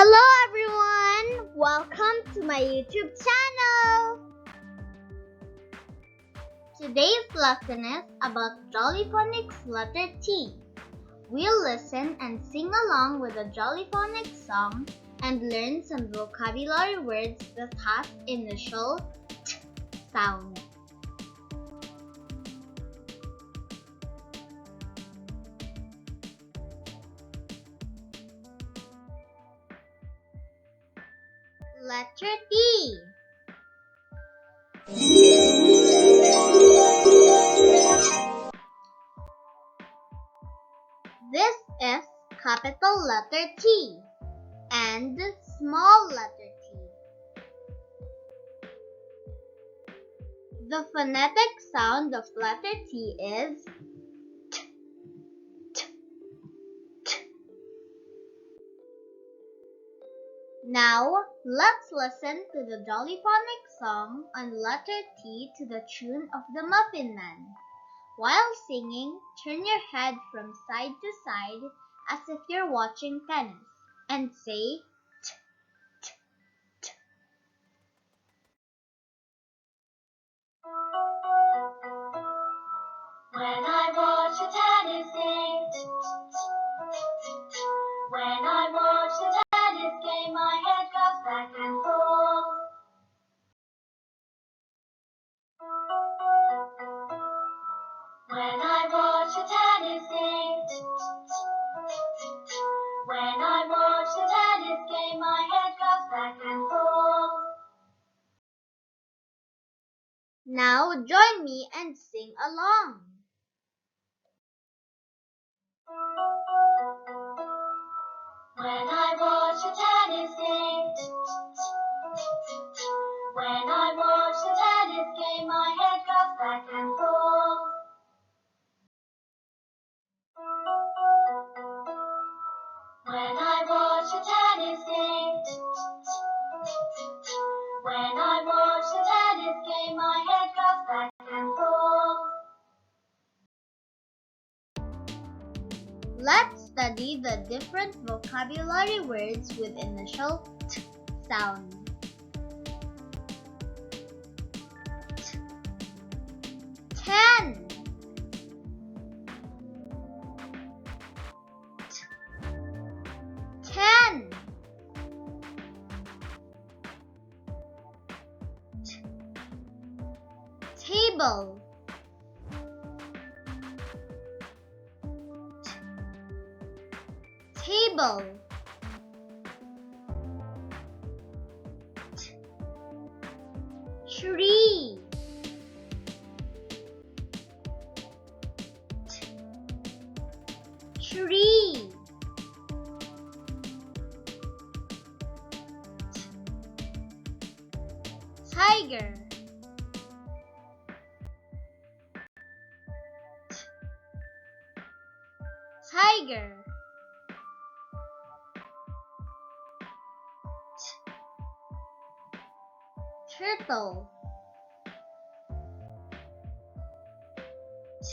Hello everyone! Welcome to my YouTube channel! Today's lesson is about Jolly Phonics letter T. We'll listen and sing along with the Jolly Phonics song and learn some vocabulary words that have initial T sound. Letter T. This is capital letter T and small letter t. The phonetic sound of letter T is t, t, t. Now, let's listen to the Jolly Phonics song on letter T to the tune of the Muffin Man. While singing, turn your head from side to side as if you're watching tennis and say t, t, t. When I watch the tennis game, t, t, t, t, t. When I watch the tennis game, my head goes back and forth. When I watch the tennis game, t, t, t, t, t. When I watch the tennis game, my head goes back and forth. Now join me and sing along. When I watch the tennis game, t, t, t, t, t. When I watch the tennis game, my head goes back and forth. When I watch the tennis game, t, t, t, t, t. When I watch the tennis game, my head goes back and forth. Let's study the different vocabulary words with initial T sound. T. 10. T. 10. T. Table. Table. T. Tree. T. Tree. T. Tiger. T. Tiger. Turtle. T.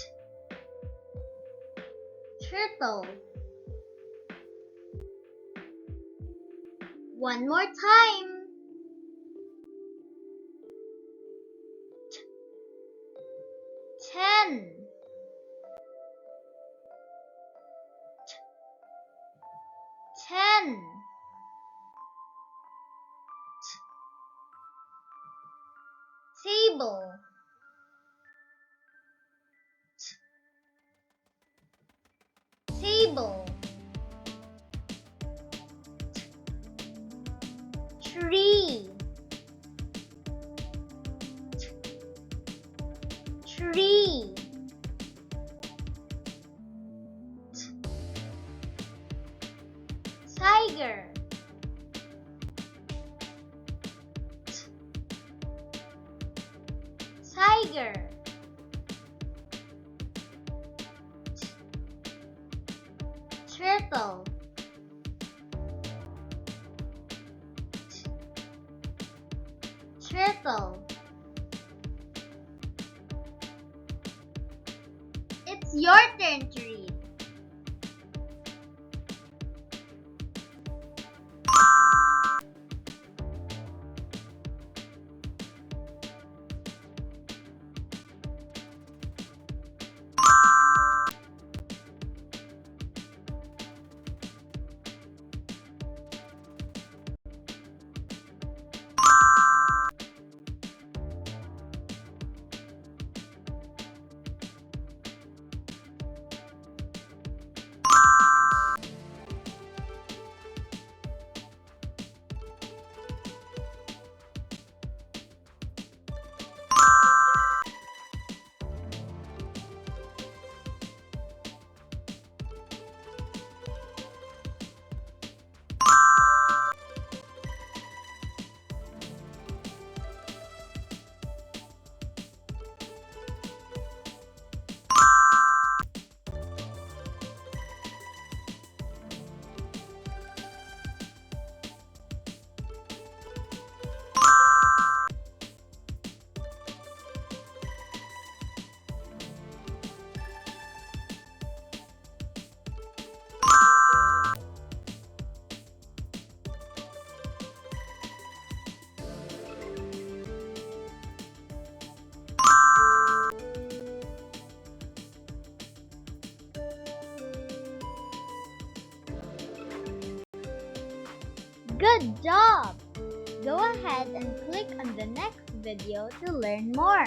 Turtle. One more time. T. 10. T. 10. Table. T. Table. T. Tree. T. Tree. T. Tiger. Tiger. T. Turtle. T. Turtle. It's your turn to read. Good job! Go ahead and click on the next video to learn more.